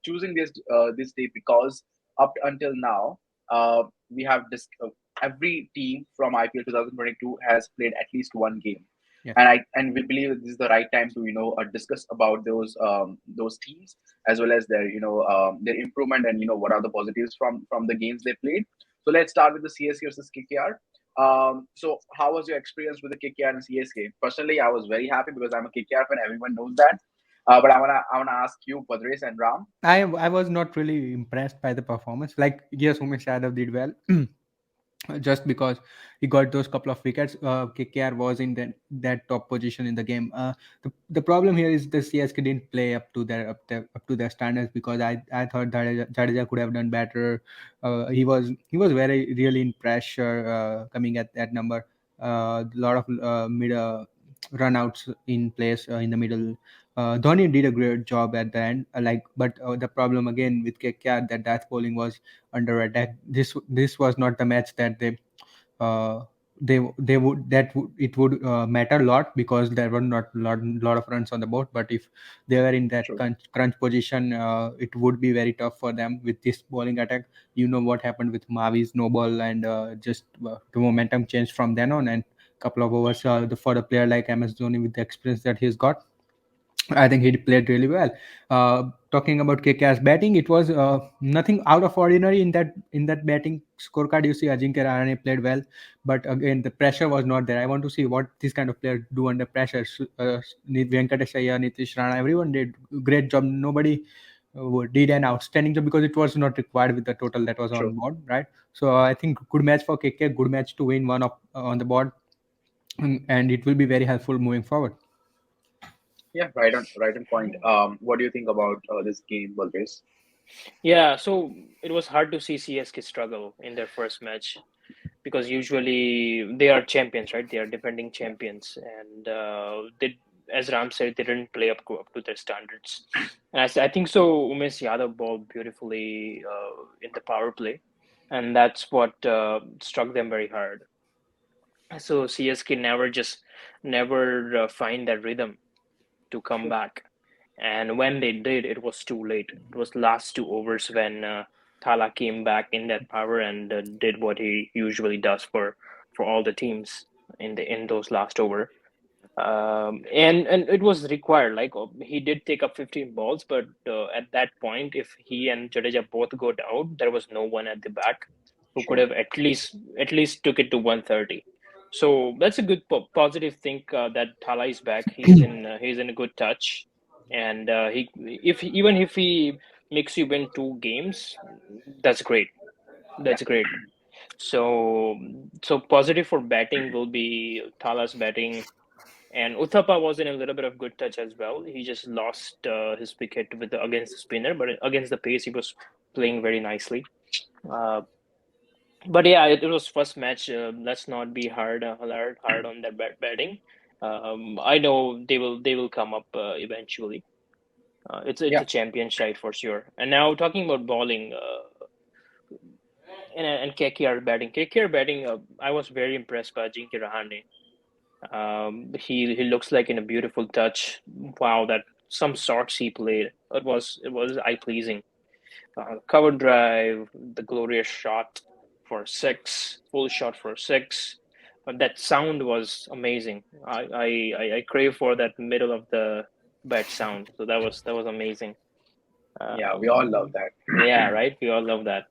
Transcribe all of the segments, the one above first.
choosing this day because up until now, we have every team from IPL 2022 has played at least one game, Yes. and we believe that this is the right time to discuss about those teams as well as their improvement and what are the positives from the games they played. So let's start with the CSK versus KKR. So how was your experience with the KKR and CSK? Personally, I was very happy because I'm a KKR fan. Everyone knows that. But I wanna ask you, Bhadresh and Ram. I was not really impressed by the performance. Like, yes, Umesh Yadav did well. Just because he got those couple of wickets, KKR was in that top position in the game. The problem here is the CSK didn't play up to their standards, because I thought Jadeja could have done better. He was very really in pressure, coming at that number. A lot of mid run-outs in place in the middle. Dhoni did a great job at the end. But the problem again with KKR, that Death bowling was under attack. This was not the match that uh, they would that would it would matter a lot, because there were not lot of runs on the board. But if they were in that True. crunch position, it would be very tough for them with this bowling attack. You know what happened with Mavi's no ball, and just the momentum changed from then on. And couple of overs, for a player like MS Dhoni, with the experience that he's got, I think he played really well. Talking about KKR's batting, it was nothing out of ordinary in that batting scorecard. You see, Ajinkya Rahane played well, but again, the pressure was not there. I want to see what this kind of players do under pressure. Venkatesh Iyer, Nitish Rana, everyone did great job. Nobody did an outstanding job, because it was not required with the total that was True. on board, right? So I think good match for KK, good match to win one up on the board, and it will be very helpful moving forward. Yeah, right on point. What do you think about this game, Bhadresh? Yeah, so it was hard to see CSK struggle in their first match, because usually they are champions, right? They are defending champions, and as Ram said, they didn't play up to their standards. And I think so. Umesh Yadav bowled beautifully in the power play, and that's what struck them very hard. So CSK never find that rhythm to come True. back. And when they did, it was too late. It was last two overs when Thala came back in that power and did what he usually does for all the teams in those last over. And it was required. Like, he did take up 15 balls, but at that point, if he and Jadeja both got out, there was no one at the back who could True. have at least took it to 130. So that's a good positive thing, that Thala is back. He's in a good touch, and even if he makes you win two games, that's great. Yeah. That's great. So positive for batting will be Thala's batting, and Uthappa was in a little bit of good touch as well. He just lost his wicket against the spinner, but against the pace, he was playing very nicely. Uh, but yeah, it was first match. Let's not be hard on that batting. I know they will come up eventually. It's Yeah. a champion side for sure. And now talking about bowling, and KKR batting. KKR batting. I was very impressed by Ajinkya Rahane. He looks like in a beautiful touch. Wow, that some shots he played. It was eye pleasing. Cover drive, the glorious shot for six, full shot for six. But that sound was amazing. I crave for that middle of the bat sound. So that was amazing. Yeah, we all love that. Yeah, right. We all love that.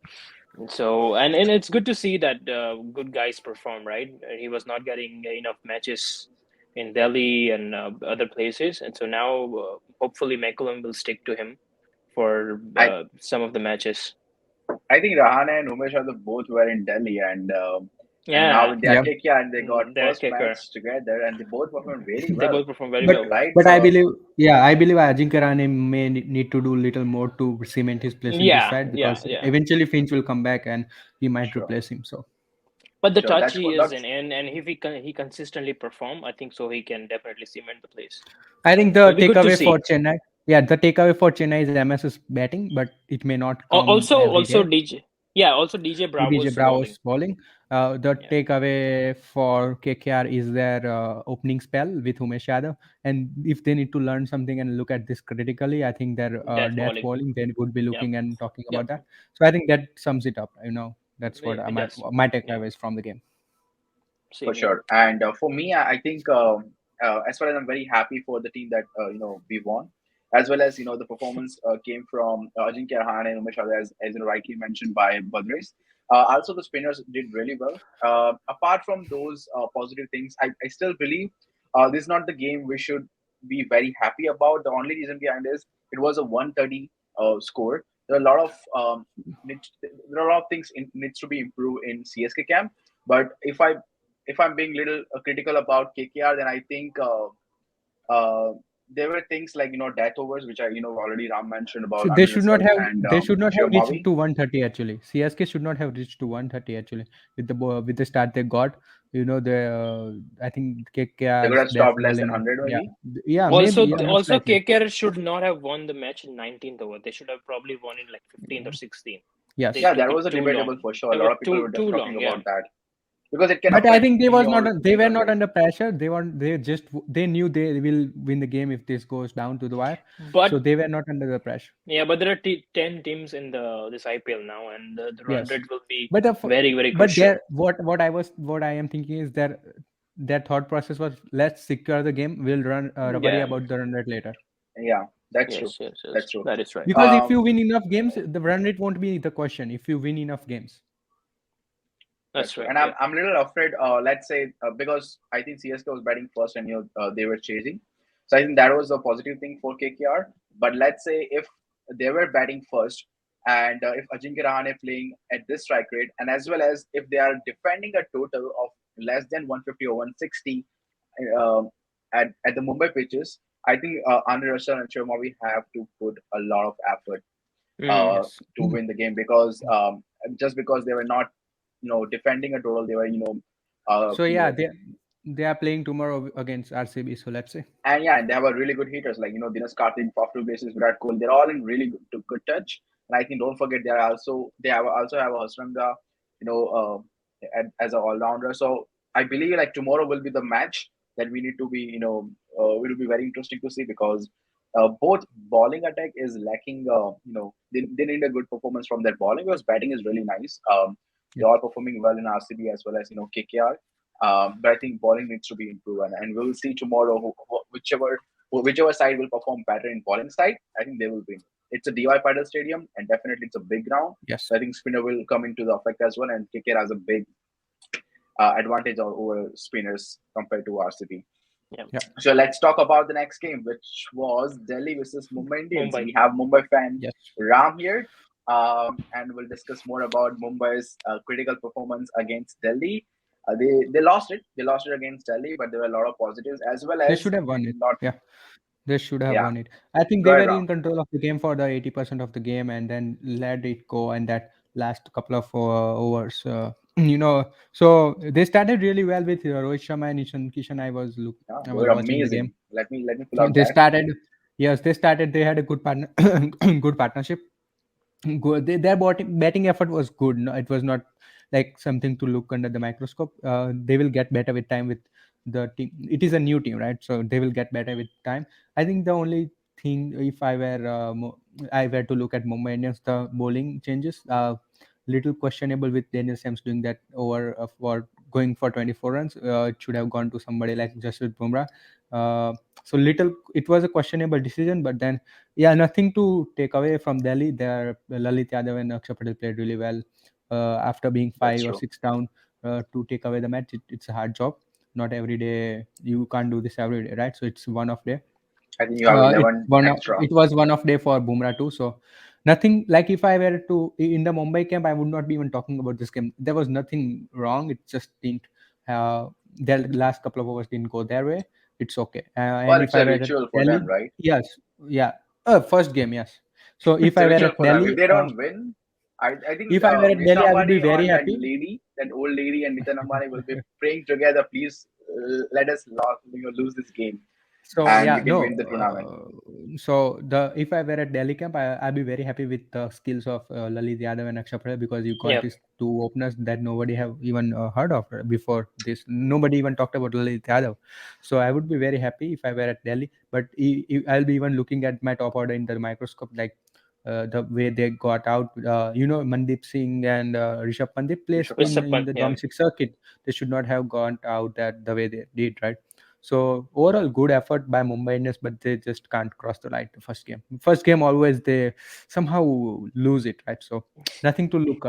So and it's good to see that good guys perform, right? He was not getting enough matches in Delhi and other places, and so now hopefully McCullum will stick to him for I some of the matches. I think Rahane and Umesh are the both were in Delhi, and now Yeah, they are Yeah. KKR and they got Derek first Kicker. match together and they both performed very They well. both perform very But well. Right? but I believe Ajinkya Rahane may need to do little more to cement his place in this Yeah, side, yeah, because yeah. eventually Finch will come back and he might Sure, replace him. So But the sure. touch That's he what is that's in, and if he consistently perform, I think so he can definitely cement the place. I think It'll the be good to takeaway for see. Chennai, yeah, the takeaway for Chennai is MS's batting, but it may not come Also, every also day. DJ. Yeah, also DJ DJ Bravo's bowling. Bravo's bowling. The Yeah, takeaway for KKR is their opening spell with Umesh Yadav. And if they need to learn something and look at this critically, I think their death death bowling. bowling, they would be Yep, looking and talking yep. about that. So I think that sums it up. That's what It does. my Yeah, takeaways from the game. For same here. sure. And for me, I think as far as I'm very happy for the team that we won, as well as the performance came from Ajinkya Rahane and Umesh Yadav, as rightly mentioned by Bhadresh. Also, the spinners did really well. Apart from those positive things, I still believe this is not the game we should be very happy about. The only reason behind is it was a 130 score. There are a lot of there are a lot of things needs to be improved in CSK camp. But if I'm being little critical about KKR, then I think there were things like death overs, which I already Ram mentioned about They Andre should not Russell have and reached Shiv. to 130 actually. CSK should not have reached to 130 actually with with the start they got. The I think They could KKR's have death stopped less than bowling. 100 Yeah, maybe. yeah, maybe, Also, yeah, most also likely. KKR should not have won the match in 19th over. They should have probably won in like 15th or 16th. They Yes, Yeah, took that it was a too long. debatable for sure. A It lot was of people were too talking long. Yeah. about that because it can but I affect think in your they were winning not rate. under pressure. They knew they will win the game if this goes down to the wire. So But they were not under the pressure. yeah, but there are 10 teams in the this IPL now, and the run Yes, rate will be but very, very but crucial. there what I am thinking is their thought process was, let's secure the game. We'll worry Yeah. about the run rate later. Yeah, that's true. Yes, yes, yes. That's true. That is right. Because if Um, you win enough games, the run rate won't be the question. If you win enough games, That's That's true. right. And Yeah. I'm a little afraid, let's say, because I think CSK was batting first and they were chasing. So I think that was a positive thing for KKR. But let's say if they were batting first and if Ajinkya Rahane playing at this strike rate, and as well as if they are defending a total of less than 150 or 160 um, at the Mumbai pitches, I think Andre Russell and Sharma have to put a lot of effort yes. to win the game because just because they were not defending a total, they were So yeah, they are playing tomorrow against RCB. So let's see. and yeah, and they have a really good hitters like Dinesh Karthik, Faftu basis, Virat Kohli. They're all in really good touch. And I think don't forget they have also have a Hasranga, you know, as an all rounder. So I believe like tomorrow will be the match that we need to be will be very interesting to see because both bowling attack is lacking. They need a good performance from their bowling because batting is really nice. Yeah. They're all performing well in RCB as well as KKR. But I think bowling needs to be improved, and we'll see tomorrow whichever side will perform better in bowling side. I think they will win. It's a DY Patel Stadium, and definitely it's a big ground. Yes. So I think spinner will come into the effect as well, and KKR has a big advantage over spinners compared to RCB. Yeah. Yeah. So let's talk about the next game, which was Delhi versus Mumbai Indians. Mumbai. We have Mumbai fan Yes. Ram here, and we'll discuss more about Mumbai's critical performance against Delhi. They lost it. They lost it against Delhi, but there were a lot of positives as well They as should have won it. not. Yeah. They should have Yeah, won it. I think go they were ahead, in Ram. control of the game for the 80% of the game and then let it go. And that last couple of overs, so they started really well with Rohit Sharma and Ishan Kishan. Yeah, I they was were watching the game. amazing. Let me pull out They that. started, yes, they started. They had a good partner, good partnership. Good. Their batting effort was good. No, it was not like something to look under the microscope. They will get better with time with the team. It is a new team, right? So they will get better with time. I think the only thing, if I were to look at Mumbai Indians, the bowling changes. Little questionable with Daniel Sams doing that over for going for 24 runs. It should have gone to somebody like Jasprit Bumrah. So little, it was a questionable decision, but then yeah, nothing to take away from Delhi. There, Lalit Yadav and Akshay Patel played really well. After being That's five or true. six down, to take away the match, it's a hard job. Not every day, you can't do this every day, right? So it's one off day. I think you have 11 extra. It was one off day for Bumrah too. So nothing, like if I were to in the Mumbai camp, I would not be even talking about this game. There was nothing wrong. It just didn't. Their last couple of overs didn't go their way. It's okay. Well, And if it's I a were at ritual for them, Delhi, right? yes, yeah, first game, yes. So if It's I a were ritual at for them. If Delhi, they don't win, I think if I were at Nita Delhi, I would be Ambani very or happy. that old lady, and Nitin Ambani will be praying together. Please let us lose this game. So and you yeah, can no. win the tournament. So the if I were at Delhi camp, I'd be very happy with the skills of Lalit Yadav and Akshay Patel, because you got Yeah, these two openers that nobody have even heard of before this. Nobody even talked about Lalit Yadav. So I would be very happy if I were at Delhi. But I'll be even looking at my top order in the microscope, like the way they got out. Mandeep Singh and Rishabh Pandit plays Rishabh Pant. in Rishabh the yeah. domestic circuit. They should not have gone out that the way they did, right? So overall, good effort by Mumbai Indians, but they just can't cross the line the first game. First game always they somehow lose it, right? So nothing to look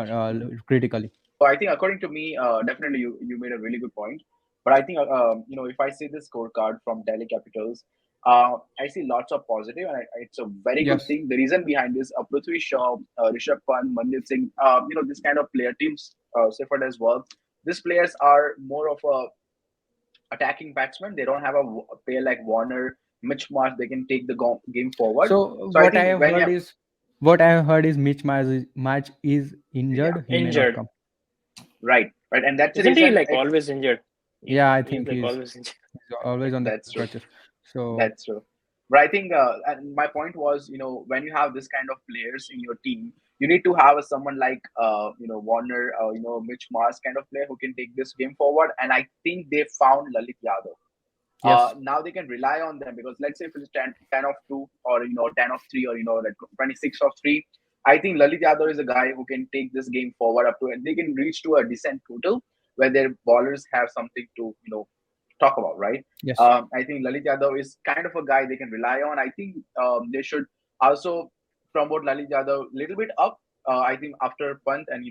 critically. So I think, according to me, definitely you made a really good point. But I think, if I see the scorecard from Delhi Capitals, I see lots of positive, and it's a very good Yes. thing. The reason behind this, Prithvi Shaw, Rishabh Pant, Mandeep Singh, this kind of player teams, Sifford as well. These players are more of a attacking batsman. They don't have a player like Warner, Mitch Marsh. They can take the game forward. So So I think when you have, what I have heard is March is yeah, injured. He may not Injured. come. right, and that's the Isn't he reason like it's always injured? Yeah, I He's think like always injured. he's always on the that's true. crutches. So That's true. But I think, and my point was, when you have this kind of players in your team, you need to have someone like, Warner, Mitch Mars kind of player who can take this game forward. And I think they found Lalit Yadav. yes. Now they can rely on them, because let's say if it's 10 of 2, or 10 of 3, or like 26 of 3, I think Lalit Yadav is a guy who can take this game forward up to, and they can reach to a decent total where their ballers have something to talk about, right? Yes. I think Lalit Yadav is kind of a guy they can rely on. I think they should also promote Lalit Yadav a little bit up. I think after Pant, and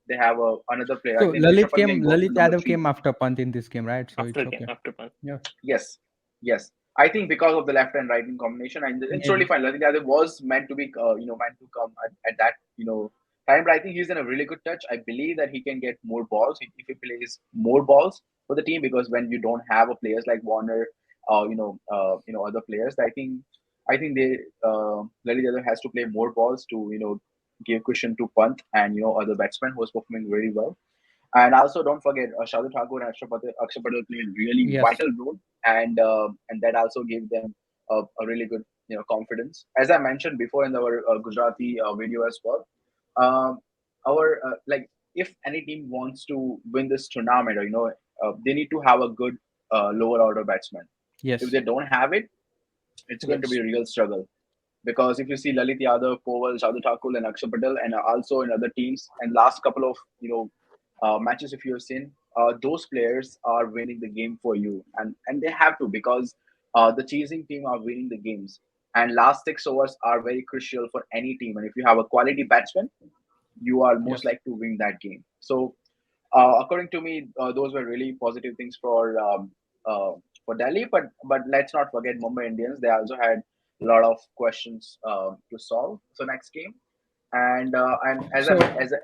they have another player. I So think Rishabh Pant can go to Lalit number Yadav 3. came after Pant in this game, right? So it's After game, okay. after one. Yeah. Yes, yes. I think because of the left and right in combination, and it's totally Maybe. fine. Lalit Yadav was meant to be, meant to come at that, time. But I think he's in a really good touch. I believe that he can get more balls if he plays more balls for the team, because when you don't have a players like Warner, other players, I think Lalit Yadav has to play more balls to give cushion to Pant and other batsmen who is performing very well. And also, don't forget, Shadu Thakur and Akshay Patel played really Yes. vital role, and that also gave them a really good confidence. As I mentioned before in our Gujarati video as well, um, our like, if any team wants to win this tournament, or they need to have a good lower order batsman. If Yes. they don't have it, it's going to be Yes. a real struggle. Because if you see Lalit Yadav, Powell, Shadu Thakur, and Akshay Patel, and also in other teams, and last couple of matches, if you've seen, those players are winning the game for you, and they have to, because the chasing team are winning the games, and last 6 overs are very crucial for any team. And if you have a quality batsman, you are most Yes. likely to win that game. So according to me, those were really positive things for Delhi. But let's not forget Mumbai Indians. They also had a lot of questions to solve for next game. And So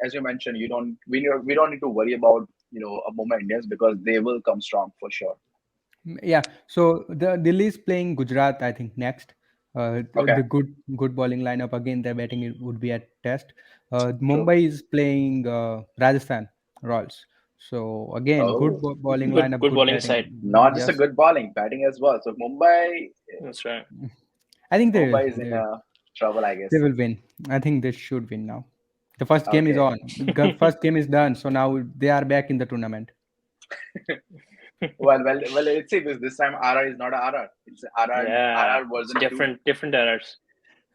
as you mentioned, we don't need to worry about Mumbai Indians, because they will come strong for sure. yeah, so the Delhi is playing Gujarat, I think, next. Okay. The good bowling lineup again. Their batting would be at test. True. Mumbai is playing Rajasthan Royals. So again, good Oh, bowling Good lineup, good good bowling batting. side. not just a Yes, good bowling, batting as well. So That's right. I think Mumbai is in trouble, I they guess. will win. I think they should win now. The first game is Okay. on. The first game is done. So now they are back in the tournament. Well. Let's see, this time RR is not a RR. It's Yeah, RR it's version 2. different errors.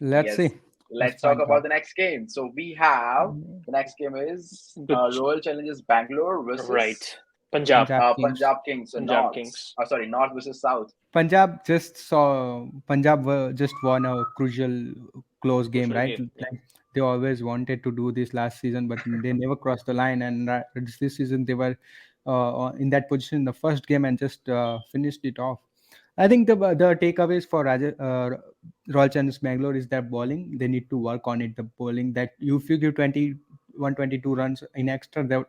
Let's Yes. see. Let's Let's talk find about out. the next game. So we have the next game is Good, Royal Challengers Bangalore versus right. Punjab, Punjab Kings. Punjab Kings. So Punjab North. Kings. Sorry, North versus South. Punjab just won a crucial close game, Crucial right? game. Yeah. Like they always wanted to do this last season, but they never crossed the line. And this season they were in that position in the first game and just finished it off. I think the takeaways for Royal Challengers Bangalore is that bowling. They need to work on it. The bowling that if you give 122 runs in extra, the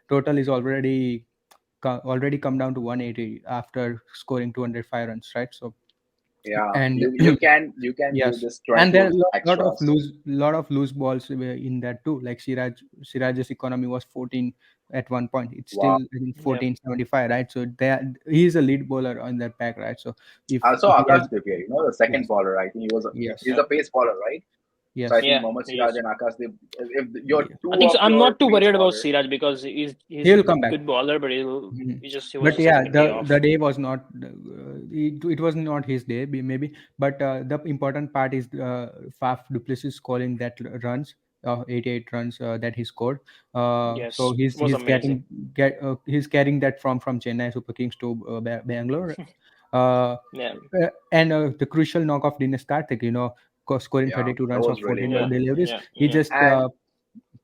total is already come down to 180 after scoring 205 runs, right? So Yeah, And you can do yes, this and there 22 are extras. lot of loose balls were in that too. Like Siraj's economy was 14 at one point. It's Wow. still I think Yeah. 1475, right? So there he's a lead bowler on that pack, right? So if Also, he has, Akash Divya, the second yes, bowler. I think he's yes, Yeah. a pace bowler, right? So I yes, think Yeah. Mohammad He Siraj is. and Akash, if your yeah, I two think of so. I'm your not too pace worried about bowler, Siraj because he's he a will come back. good bowler, but Mhm. he was But just yeah, having a day off. the day was not it was not his day, maybe. But the important part is Faf du Plessis scoring that runs, 88 runs that he scored. So Yes, he's was he's amazing. getting he's carrying that from Chennai Super Kings to Bangalore. Uh, Yeah. and the crucial knock of Dinesh Karthik, scoring yeah, 32 that runs was of really 14 Yeah. good. deliveries. Yeah. He Yeah. just And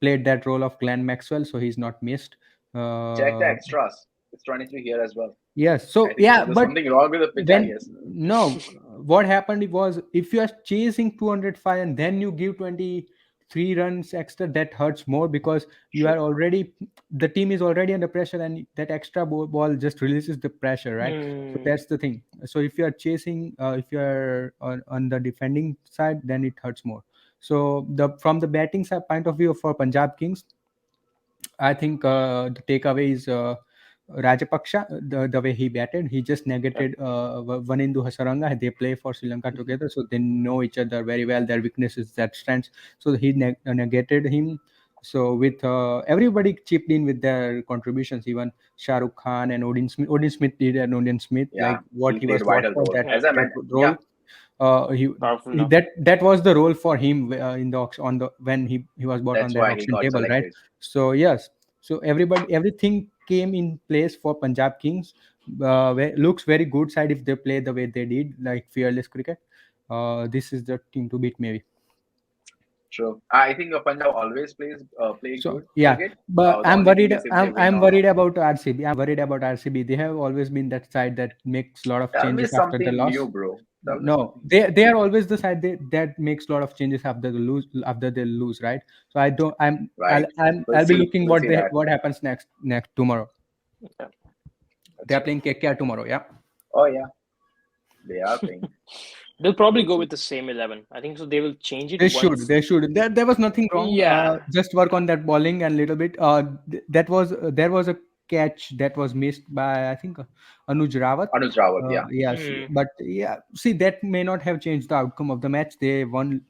played that role of Glenn Maxwell, so he's not missed. check the Uh, extras. It's 23 here as well. yes, I so think so. yeah, There's but something wrong with the pitch, I when guess. no, what happened was if you are chasing 205 and then you give 23 runs extra, that hurts more because you True. are already the team is already under pressure and that extra ball just releases the pressure, right? So Mm, that's the thing. So if you are chasing, if you are on the defending side, then it hurts more. So the from the batting side point of view for Punjab Kings, I think the takeaway is Rajapaksha, the way he batted. He just yeah. negated Vanindu Hasaranga. They play for Sri Lanka together, so they know each other very well. Their weaknesses, their strengths. So he negated him. So with everybody chipped in with their contributions, even Shah Rukh Khan and Odin Smith. Odin Smith did and Odin Smith, Yeah, like what he he played was a taught vital for role. that Yeah. As I that meant, role. yeah, Powerful enough. That was the role for him in the auction on the when he was bought on that's that why he auction got table, right? selected. So yes, so everything came in place for Punjab Kings. Looks very good side if they play the way they did, like fearless cricket. This is the team to beat, maybe. True. I think Punjab always play So good yeah, cricket. but The only thing is if they win I'm or not. worried about RCB. I'm worried about RCB. They have always been that side that makes a lot of Tell me changes after the something loss. new, bro. Tell me No, something new. they are always the side that makes a lot of changes after they lose, right? So I don't Right. We'll I'll be see. looking We'll see that. what happens next tomorrow. Yeah. They That's are true. playing KKR tomorrow. Yeah, Oh yeah, they are playing. They'll probably We'll go see. with the same 11. I think so. They will change it they should. once. They should. There was nothing wrong. Yeah. Just work on that bowling and little bit. That was there was a catch that was missed by I think Anuj Rawat. Anuj Rawat, yeah. Yes, Mm, but yeah, see that may not have changed the outcome of the match. They won.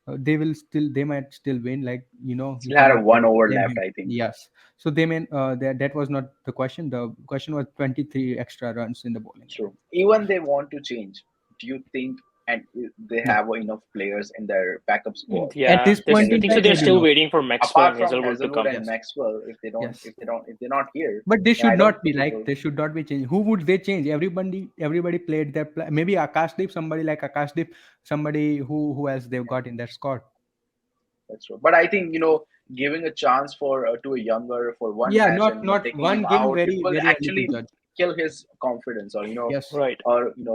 They might still win. Like you Still had a cannot one over blame left, him. I think. Yes. So they mean that was not the question. The question was 23 extra runs in the bowling. True. Even they want to change. Do you think and they No. have enough players in their backup squad? At yeah. this Can point I they in think so. time, They're change? maybe still no. waiting for Maxwell Apart and from Hazelwood to Hazelwood come. and Yes. Maxwell, Yes. if they're not here, But they then I should don't not be think like so. they should not be changed. Who would they change? Everybody played their maybe Akashdeep, somebody like Akashdeep, somebody who else they've got in that squad. That's true. But I think, giving a chance to a younger for one Yeah, match not and, not taking him one game, out, it very will very early to actually judge. kill his confidence Yes. Right.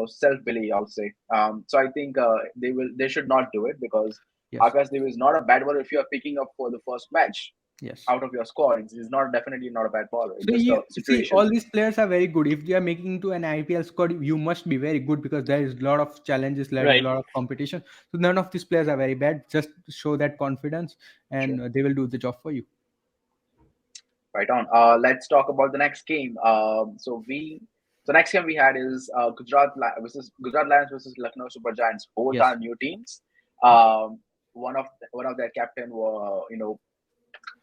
self belief, I would say. So I think they should not do it because Yes. Akash Dev is not a bad bowler if you are picking up for the first match Yes. out of your squad. He's not definitely not a bad bowler. It's So just you a see, situation. all these players are very good. If they are making to an IPL squad, you must be very good because there is a lot of challenges, there is a Right. lot of competition. So none of these players are very bad. Just show that confidence, True. and they will do the job for you. Right on. Let's talk about the next game. So next game we had is Gujarat Lions versus Lucknow Super Giants. Both Yes. are new teams. Um, one of their captain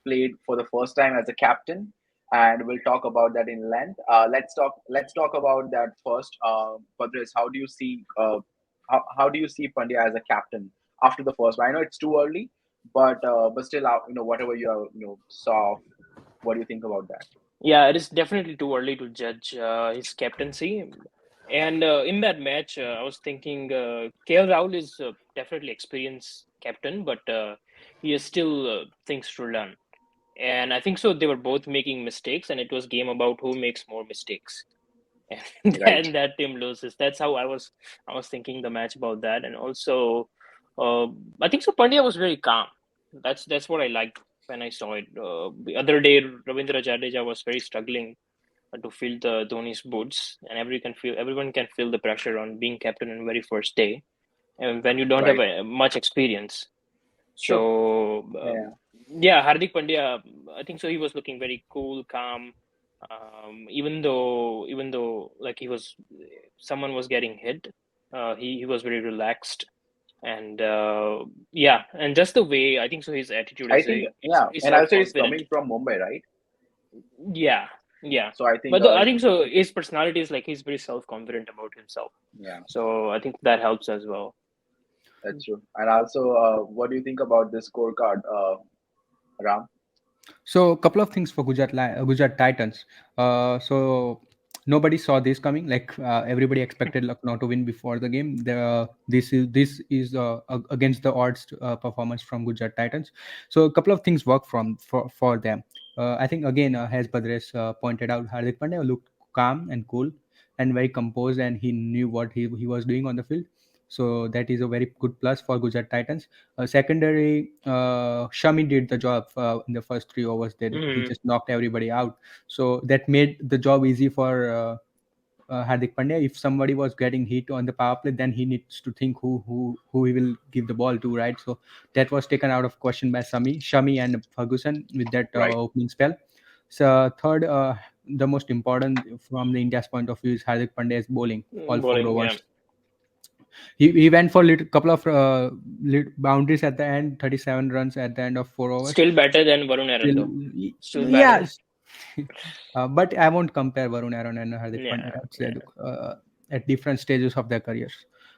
played for the first time as a captain, and we'll talk about that in length. Let's talk about that first. Bhadresh, how do you see Pandya as a captain after the first one? I know it's too early, but still, whatever saw, what do you think about that? Yeah, it is definitely too early to judge his captaincy. And in that match, I was thinking KL Rahul is definitely experienced captain, but he has still things to learn. And I think so. They were both making mistakes, and it was game about who makes more mistakes, and Right. then that team loses. That's how I was thinking the match about that, and also, uh, I think so. Pandya was very calm. That's what I liked when I saw it. The other day, Ravindra Jadeja was very struggling. to fill the Dhoni's boots, and everyone can feel the pressure on being captain on very first day, and when you don't have Right. much experience. Sure. So Yeah. yeah, Hardik Pandya, I think so. He was looking very cool, calm, even though like someone was getting hit. He was very relaxed, and yeah, and just the way I think so, his attitude I is think, he's yeah, very and self also he's confident. coming from Mumbai, right? Yeah, yeah. So I think, But I think so. His personality is like he's very self confident about himself. yeah, So I think that helps as well. that's true. And also, what do you think about this scorecard, Ram? So a couple of things for Gujarat Titans. So nobody saw this coming. Like everybody expected Lucknow to win before the game. This is against the odds performance from Gujarat Titans. So a couple of things work for them. I think again, as Bhadresh pointed out, Hardik Pandya looked calm and cool and very composed, and he knew what he was doing on the field. So that is a very good plus for Gujarat Titans. Secondary, Shami did the job in the first 3 overs. Then he Mm, just knocked everybody out. So that made the job easy for Hardik Pandya. If somebody was getting hit on the power play, then he needs to think who he will give the ball to, right? So that was taken out of question by Shami and Ferguson with that Right. opening spell. So third, the most important from the India's point of view is Hardik Pandya's bowling. All four bowling, yeah. overs he went for couple of boundaries at the end, 37 runs at the end of 4 overs. Still better than Varun Aaron Still, though. Still better. yeah, but I won't compare Varun Aaron and Hardik Pandya. Yeah, I'd say yeah. at different stages of their careers.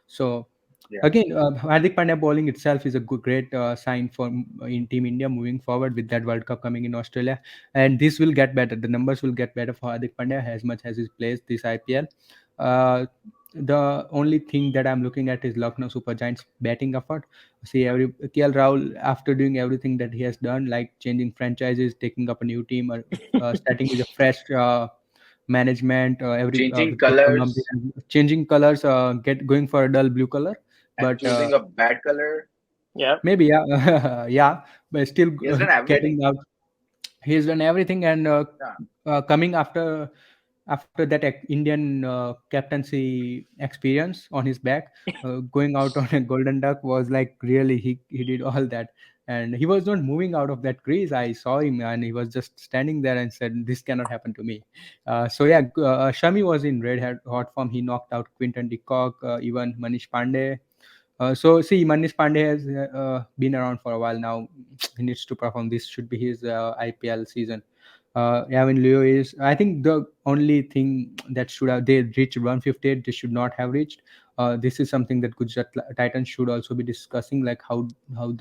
So Yeah. again, Hardik Pandya bowling itself is a great sign for in Team India moving forward with that World Cup coming in Australia, and this will get better. The numbers will get better for Hardik Pandya as much as he plays this IPL. Uh, the only thing that I'm looking at is Lucknow Super Giants batting effort. See, every KL Rahul, after doing everything that he has done, like changing franchises, taking up a new team, or starting with a fresh management, every Changing with Gautam Gambhir, colors changing colors, get going for a dull blue color, and but choosing a bad color. Yeah. maybe yeah, yeah, but still He has done everything. getting out. He's done everything, and Yeah. coming after that Indian captaincy experience on his back, going out on a golden duck was like really he did all that, and he was not moving out of that crease. I saw him, and he was just standing there and said, "This cannot happen to me." So yeah, Shami was in hot form. He knocked out Quinton de Kock, even Manish Pandey. So see, Manish Pandey has been around for a while now. He needs to perform. This should be his IPL season. Gavin Leo is, I think, the only thing that should have they reached 158. They should not have reached. This is something that Gujarat Titans should also be discussing, like how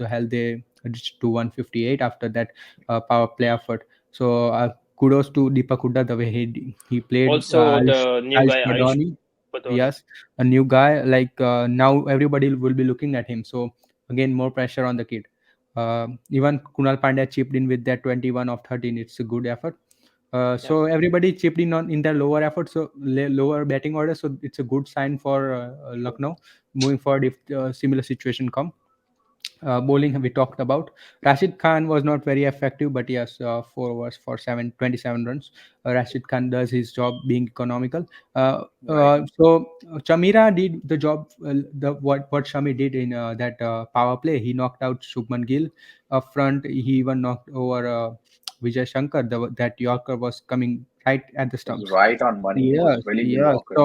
the hell they reached to 158 after that power play effort. So kudos to Deepak Hooda, the way he played. Also the new Ayush guy Ayush Badoni, Badoni. yes, a new guy. Like now everybody will be looking at him. So again, more pressure on the kid. Even Kunal Pandya chipped in with that 21 of 13. It's a good effort. Yeah. So everybody chipped in on in their lower effort, so lower batting order. So it's a good sign for True. Lucknow moving forward if similar situation come. Bowling we talked about. Rashid Khan was not very effective, but yes, 4 overs for 27 runs. Rashid Khan does his job being economical. Right. Chamira did the job. The what Shami did in that power play. He knocked out Shubman Gill up front. He even knocked over Vijay Shankar. That Yorker was coming right at the It was stumps. right on money. It was Yes, really good yes. Yorker.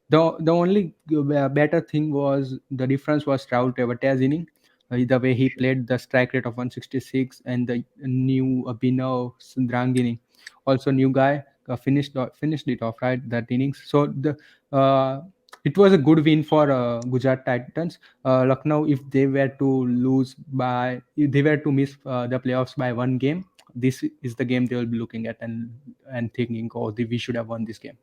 So the only better thing was the difference was Rahul Tevate's inning. The way he Sure. played the strike rate of 166 and the new Abhinav Sundrangini, also new guy, finished it off right that innings. So the uh, it was a good win for Gujarat Titans. Lucknow, if they were to if they were to miss the playoffs by one game, this is the game they will be looking at and thinking, oh, we should have won this game.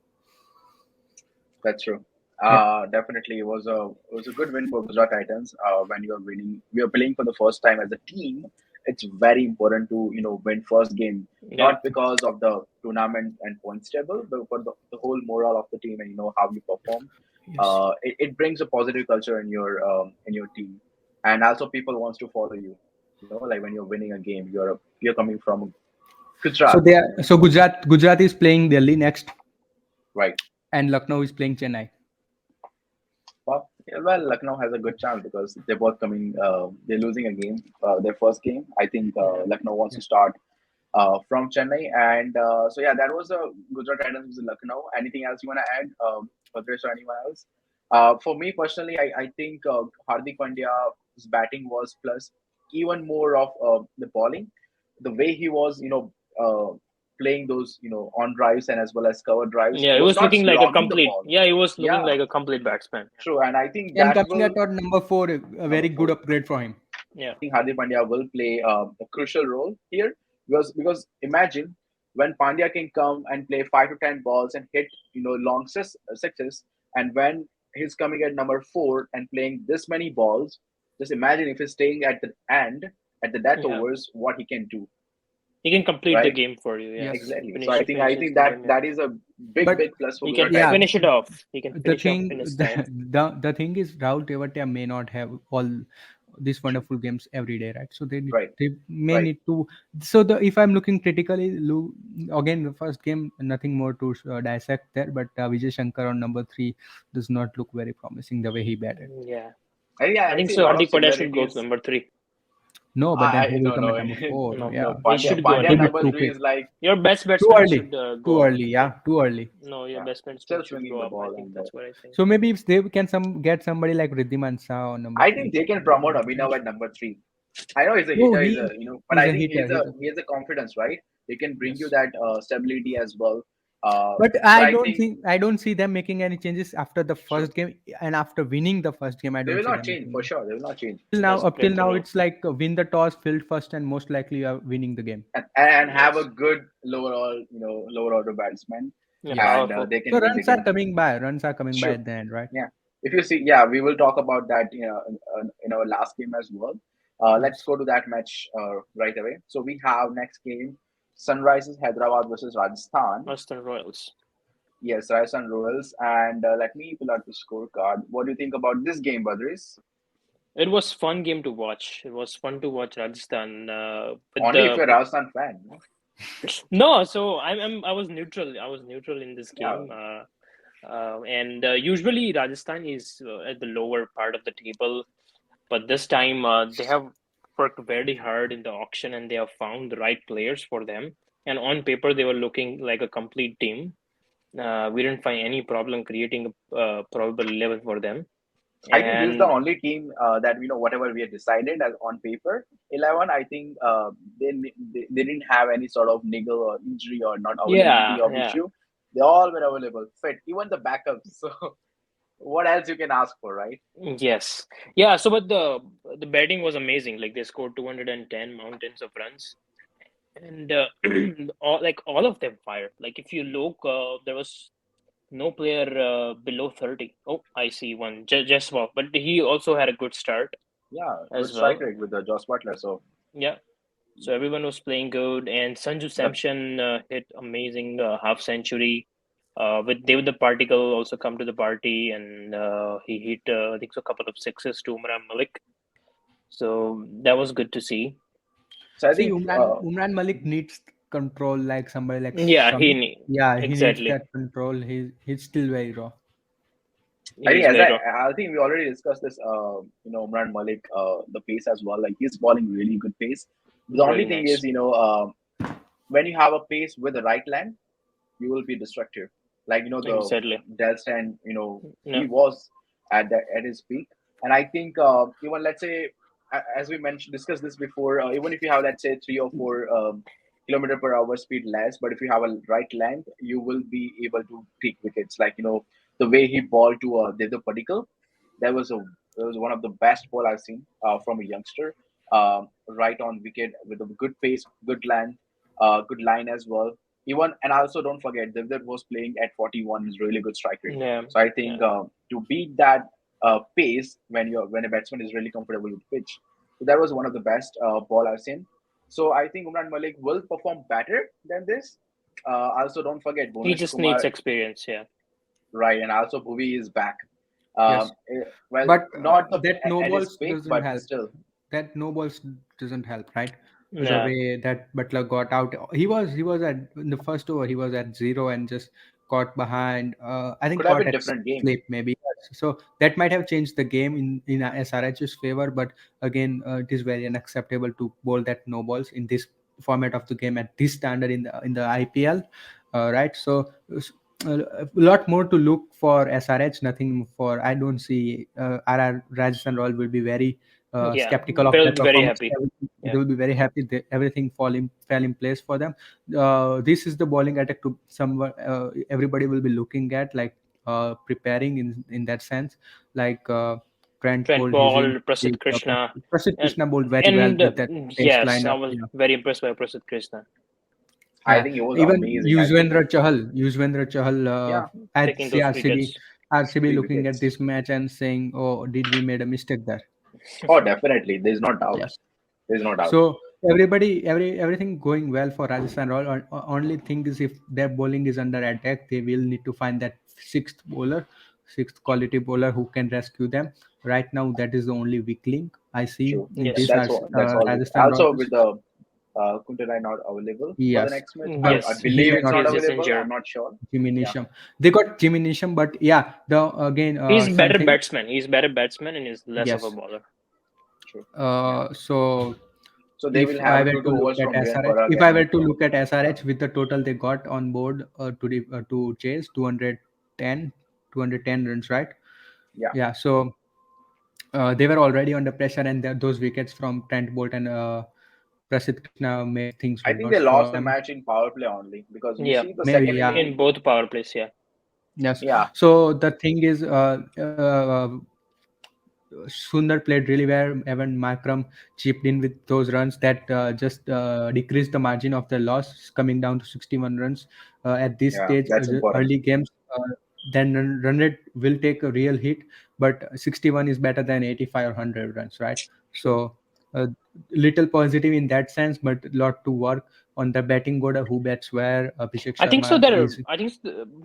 That's true. Yep. Definitely, it was a good win for Gujarat Titans. When you're winning, we are playing for the first time as a team. It's very important to win first game, Yeah. not because of the tournament and points table, but for the whole morale of the team and how you perform. Yes. It brings a positive culture in your team, and also people wants to follow you. Like when you're winning a game, you're coming from So Gujarat. they are, so Gujarat is playing Delhi next. Right. and Lucknow is playing Chennai. Well, yeah, well, Lucknow has a good chance because they're both coming. They're losing a game, their first game. I think Yeah. Lucknow wants Yeah. to start from Chennai, and so yeah, that was a Gujarat Titans versus Lucknow. Anything else you want to add, Bhadresh or anyone else? For me personally, I think Hardik Pandya's batting was plus even more of the bowling, the way he was, playing those, on drives and as well as cover drives. Yeah, He it was was not looking like a slogging the complete. ball. Yeah, it was looking Yeah, like a complete batsman. true, and I think And that coming will at our number four, a number very good four. upgrade for him. Yeah, Think Hardik Pandya will play a crucial role here because imagine when Pandya can come and play 5 to 10 balls and hit long sixes, and when he's coming at number 4 and playing this many balls, just imagine if he's staying at the end at the death yeah. overs, what he can do, He can complete the right? game for you. Yeah, Yes. Exactly. So finish I think I finishes think the that game. Yeah, that is a big But plus for he Gujarat can yeah, Titans. finish it off. He can the finish off thing in his the, time. the thing is Rahul Tewatia may not have all these wonderful games every day, right? So Right. they may Right. need to. So the if I'm looking critically, again the first game, nothing more to dissect there. But Vijay Shankar on number 3 does not look very promising the way he batted. Yeah, Yeah, I I think see a so. lot of Hardik Pandya should go to similarities. number 3. No, but then I who will no come no at number 4? No, Yeah, no he Pandya should go at Pandya too number big, number too 3. 3 quick, is like Your best too batsman early, should too go up. early. Yeah, Yeah, too early. no, your yeah, best batsman still should swinging go the up. I ball think and that's what I think. So maybe if they can get somebody like Riddhiman Shah on number I 3. think they can promote Abhinav at number 3. I know he's a No, hitter, but he's I a think hitter. He's a, he has a confidence, right? He can bring you yes. that stability as well. But But I I don't think think I don't see them making any changes after the true, first game and after winning the first game. I they don't will see not them change making for it. sure. They will not change Just Up play till now, through. it's like win the toss, field first, and most likely you are winning the game. and have a Yes. good lower order batsman, Yeah, Yes. and powerful. they So can win the runs are game. coming by. Runs are coming by Sure. at the end, right? Yeah. If you see, yeah, we will talk about that in our last game as well. Let's Yes. go to that match right away. So we have next game Sunrisers Hyderabad versus Rajasthan. Western Royals. Yes, Rajasthan Royals. And let me pull out the scorecard. What do you think about this game, Badris? It was fun game to watch. It was fun to watch Rajasthan with Only if the you're a Rajasthan fan. No? no. So I was neutral. I was neutral in this Yeah, game. And usually Rajasthan is at the lower part of the table, but this time they have worked very hard in the auction and they have found the right players for them. And on paper, they were looking like a complete team. We didn't find any problem creating a probable 11 for them. I think this is the And only team that whatever we had decided as on paper, 11. I think they didn't have any sort of niggle or injury or not availability yeah, of yeah. issue. They all were available, fit, even the backups. So what else you can ask for, right? Yes. Yeah, so but the batting was amazing. Like they scored 210 mountains of runs. And all of them fired. Like if you look, there was no player below 30. Oh, I see one. Just well, but he also had a good start Yeah, good as strike well. rate with the Josh Butler. So Yeah. So everyone was playing good, and Sanju the Samson hit amazing half century. With David the Particle also come to the party, and he hit I think so a couple of sixes to Umran Malik. So that was good to see. so I See, think Umran Malik needs control like somebody like Yeah, Shami. Yeah, he needs exactly. that control. He's still very raw. I think He's as very raw. I think we already discussed this. Umran Malik, the pace as well. Like he's bowling really good pace. The only Really thing nice. is, when you have a pace with the right length, you will be destructive. Like the Exactly. Delstand, Yeah. he was at his peak, and I think even let's say as we mentioned discussed this before, even if you have let's say 3 or 4 kilometer per hour speed less, but if you have a right length, you will be able to take wickets. Like the way he bowled to the particle, that was one of the best ball I've seen from a youngster. Right on wicket with a good pace, good length, good line as well. Even and also don't forget Devdutt was playing at 41 is really good strike rate. Yeah. So I Yeah. think to beat that pace when a batsman is really comfortable with pitch, so that was one of the best ball I've seen. So I think Umran Malik will perform better than this. Also don't forget He Bhunesh just needs Kumar, experience. Yeah. right, and also Bhuvi is back. Yes, Well, but not that no at his balls peak, doesn't but help. still, That no balls doesn't help, right? The Yeah. way that Butler got out, he was at in the first over he was at 0 and just caught behind. I think Could have caught been at different game. slip maybe. So that might have changed the game in SRH's favor. But again, it is very unacceptable to bowl that no balls in this format of the game at this standard in the IPL. Right. So a lot more to look for SRH. Nothing for I don't see RR Rajasthan Royal will be very Yeah, skeptical of they'll their be very performance. happy. They Yeah, will be very happy. Everything fell in place for them. This is the bowling attack to someone everybody will be looking at, like preparing in that sense. Like Trent Trent bowled his Ball, in. Prasidh Krishna, Prasidh and Krishna bowled very well with that pace yes, I lineup. was Yeah. very impressed by Prasidh Krishna I Yeah, think it was even amazing. I think Yuzvendra Chahal yeah, at taking those CRCB, wickets. RCB 3 wickets. looking at this match and saying, "Oh, did we made a mistake there?" Oh, definitely. There's no doubt. Yes. There's no doubt. So everything going well for Rajasthan Royal. Only thing is if their bowling is under attack, they will need to find that sixth quality bowler who can rescue them. Right now, that is the only weak link I see True. in Yes, this That's all. Rajasthan Also Royals. with the Kuntalai not available for the Yes, next match. I, but I yes, he believe may it's not. not he's available. I'm injured. not sure. Jimmy Yeah. Neesham. They got Jimmy Neesham, but yeah, the again He's better something. batsman. He's better batsman and is less of a Yes. bowler. True. Yeah. So So they will if I have were two to two look overs at from Riyan SRH, Parag if I and were to look at SRH with the total they got on board to chase 210 runs, right? yeah. Yeah. So they were already under pressure, and those wickets from Trent Bolt and Prasidh Krishna made things I worse think they for lost the them. match in power play only because you Yeah, see the Maybe, second yeah. in inning. both power plays. Yeah, Yes. Yeah. So the thing is, Sundar played really well. Evan Markram chipped in with those runs that just decreased the margin of the loss, coming down to 61 runs at this Yeah. stage. That's important. Early games, then run rate will take a real hit, but 61 is better than 85 or 100 runs, right? True. So, little positive in that sense, but lot to work on the batting order. Who bats where? Abhishek I think so. Sharma is. I think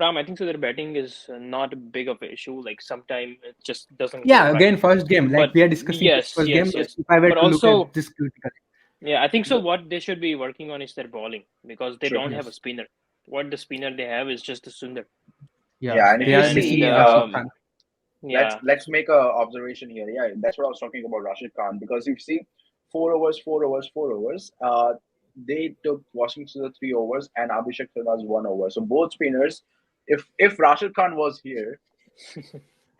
Ram. I think so. Their batting is not a big of an issue. Like sometimes it just doesn't go Yeah, right. again, first game, like But we are discussing this yes, first game. yes, yes. If I were But to look at also, this critically, yeah, I think so. What they should be working on is their bowling because they True. don't have a yes. spinner. What the spinner they have is just the Sundar. Yeah, Yeah. And if they you are And missing see, Rashid Khan. yeah, let's make a observation here. Yeah, that's what I was talking about Rashid Khan because if you see 4 overs, 4 overs, 4 overs, they took Washington to 3 overs and Abhishek Sharma's 1 over. So both spinners, if Rashid Khan was here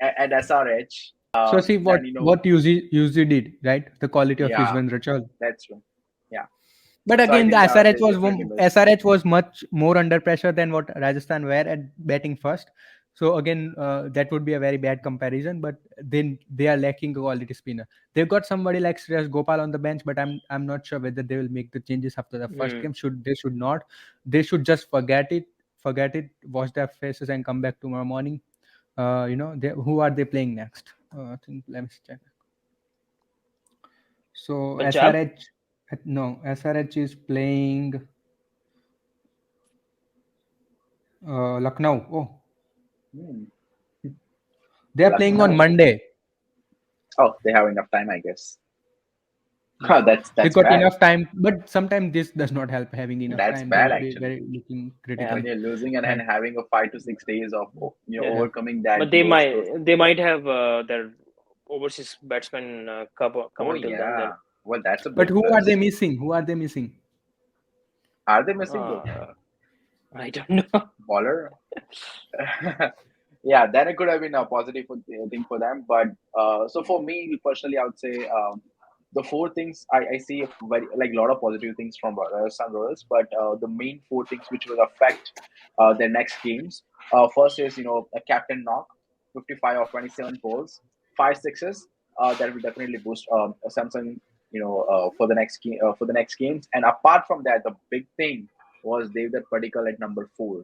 at SRH, So see then what Yuzi did, right? The quality of yeah, Yuzvendra Chahal. that's true. Yeah. But So I again, the think SRH they was definitely missed. SRH was much more under pressure than what Rajasthan were at batting first. So again, that would be a very bad comparison. But then they are lacking a quality spinner. They've got somebody like Shreyas Gopal on the bench, but I'm not sure whether they will make the changes after the first mm. game. Should not. They should just forget it, wash their faces, and come back tomorrow morning. Who are they playing next? I think let me check. So Punjab. SRH, no, SRH is playing Lucknow. Oh, Hmm. they are playing on Lucknow. Monday. Oh, they have enough time, I guess. Yes, they That's got bad. enough time, but sometimes this does not help having enough That's time. They bad will be actually. very looking Yeah, When critical, you're losing and right? having a 5 to 6 days of yeah. Yeah. overcoming that But those. they might have their overseas batsmen come Oh until then. yeah. Well, that's a But big who are they plus. missing? Who are they missing? Are they missing the Uh, I don't know. bowler? Yeah, then it could have been a positive thing for them. But so for me personally, I would say the four things I see very like a lot of positive things from Rajasthan Royals, but the main four things which will affect their next games. First is a captain knock, 55 of 27 balls, 5 sixes. That will definitely boost Samsung for the next games. And apart from that, the big thing was David Padikkal at number 4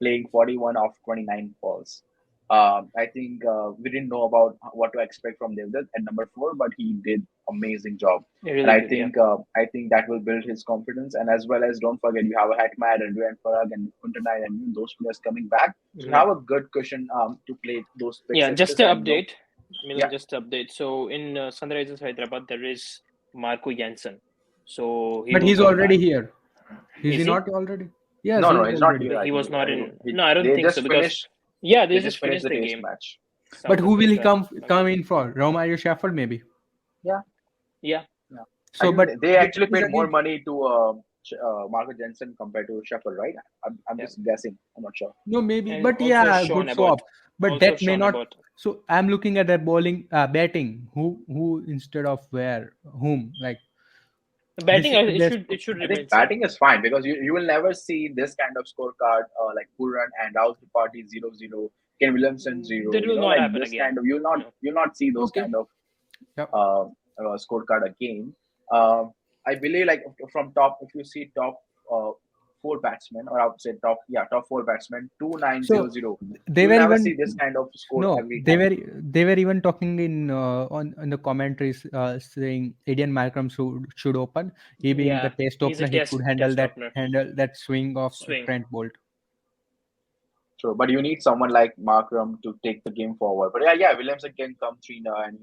playing 41 of 29 balls. I think we didn't know about what to expect from Devdutt at number 4, but he did amazing job. They And really I did, yeah. think that will build his confidence. And as well as don't forget you have a Hetmad and Ryan Farag and Kuntanai and those players coming back. So you Mhm. have a good cushion to play those big Yeah, just sixes to and update, yeah. Milan, just to update. So in Sunrisers Hyderabad, there is Marco Jansen. So he But will he's come back. already here. Is he Is he? not already? Yes, No, he no, is he's not already. here. I He think was not in. he, No, I don't they think so just because finished. yeah, They they just just finished finished the the test game. match. But South who will he Africa, come in for? Romario Sheffield maybe. Yeah, Yeah, yeah. I So, think but they if actually it is paid more again, money to Marco Jensen compared to Sheffield, right? I'm yeah, just guessing. I'm not sure. no, maybe, and but also yeah, Sean good Abbott, swap. But also that may Sean not. Abbott. So I'm looking at that bowling, batting. Who instead of where, whom? Like The this batting, is the best. it should I think remain same. batting is fine because you will never see this kind of scorecard like Pooran and Rahul Tripathi 0-0, Ken Williamson 0. That will not Like happen this again. kind of No. you'll not see those Okay. kind of Yep. scorecard again. Uh, I believe like from top, if you see top uh, four batsmen, or I would say top four batsmen, two nine zero So zero. they You'll were never even see this kind of score no, every they time. were they were even talking in on the commentaries, saying Adian Malcolm should open. He being the Yeah, test he's a opener, he could test opener. handle that swing of Swing. Trent Bolt. True, but you need someone like Markram to take the game forward. But yeah, Williamson can come three now, and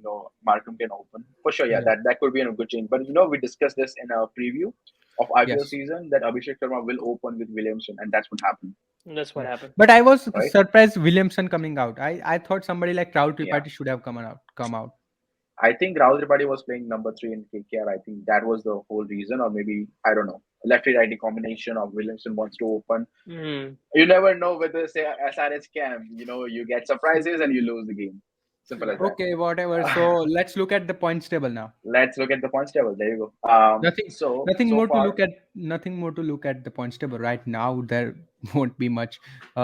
Markram can open for sure. Yeah, Yeah. that could be a good change. But we discussed this in a preview of IPL Yes. season that Abhishek Sharma will open with Williamson, and that's what happened, That's what Yeah. happened. But I was right? surprised Williamson coming out. I thought somebody like Raul Yeah, Tripathi should have come out. I think Rahul Tripathi was playing number three in KKR. I think that was the whole reason, or maybe I don't know. Lefty righty combination of Williamson wants to open. Mm. You never know with this SRH camp. You get surprises and you lose the game. Simple as Yeah. that. Okay, whatever. So let's look at the points table now. Let's look at the points table. There you go. Nothing, nothing So more to far, look at. Nothing more to look at the points table right now. There won't be much.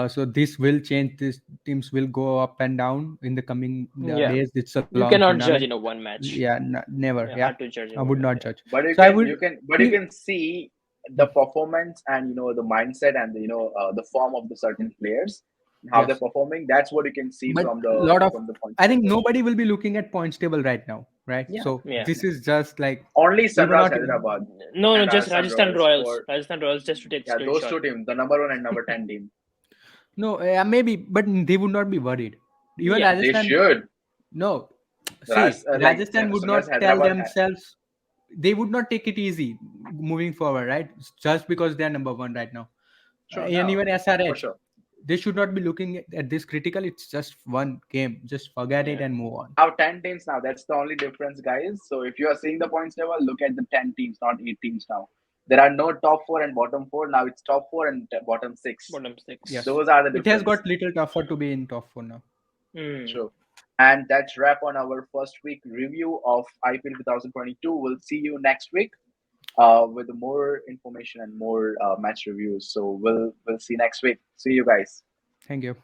So this will change. These teams will go up and down in the coming Yeah. days. It's a You long cannot tournament. judge in a one match. Yeah, never. Yeah, Yeah, hard to judge I in would one match. not Yeah. judge. but you So I can would. you can but you can see the performance and the mindset and the form of the certain players, how they're Yes, performing. That's what you can see but from a the lot of. from the points I think table. nobody will be looking at points table right now, right? Yeah, So Yeah. this is just like only we were Sunrise not. Hyderabad No, no, and just Rajasthan Rajasthan Royals Royals. for Rajasthan Royals just to take yeah those screenshot. two teams, the number one and number 10 team. No, maybe, but they would not be worried. Even Yeah. They Rajasthan. should. No, see, Like Rajasthan would Sunrise not tell Hyderabad. themselves, they would not take it easy moving forward, right? Just because they're number one right now. Sure, And no, even for SRH, sure. they should not be looking at this critical. It's just one game. Just forget it Yeah. and move on. Have 10 teams now. That's the only difference, guys. So if you are seeing the points table, look at the 10 teams, not 8 teams now. There are no top four and bottom four. Now it's top four and bottom six. Bottom six. Yes. Those are the It has difference. got little tougher to be in top four now. Mm. True. And that's wrap on our first week review of IPL 2022. We'll see you next week with more information and more match reviews. So we'll see you next week. See you guys. Thank you.